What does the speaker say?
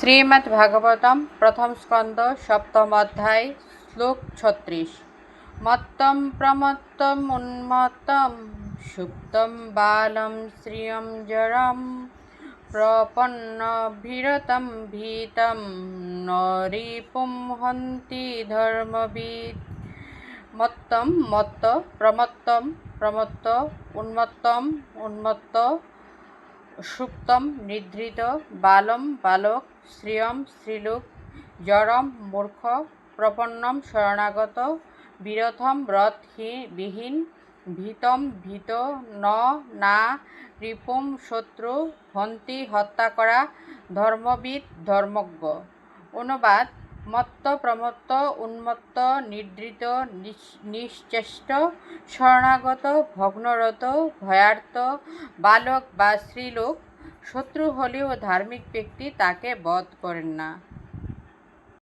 শ্রীমদ্ভাগবতম প্রথম স্কন্দ সপ্তম অধ্যায় শ্লোক ৩৬। মত্তম প্রমত্তম উন্মত্তম সুপ্তম বালম শ্রিয়ম জরম প্রপন্নভিরতম ভীতম নরিপুম হন্তি ধর্মবিদ। মত্তম মত্ত, প্রমত্তম প্রমত্ত, উন্মত্তম উন্মত্ত, সুপ্তম নিদ্রিত, বালম বালক, শ্রিয়ম স্ত্রীলোক, জড়ম মূর্খ, প্রপন্নম শরণাগত, বিরথম রথবিহীন, ভীতম ভীত, না রিপুম শত্রু, হন্তি হত্যা করা, ধর্মবিদ ধর্মজ্ঞ। অনুবাদ: মত্ত প্রমত্ত উন্মত্ত নিদ্রিত নিশ্চেষ্ট শরণাগত ভগ্নরত ভয়ার্ত বালক বা স্ত্রীলোক শত্রু হলেও ধার্মিক ব্যক্তি তাকে বধ করেন না।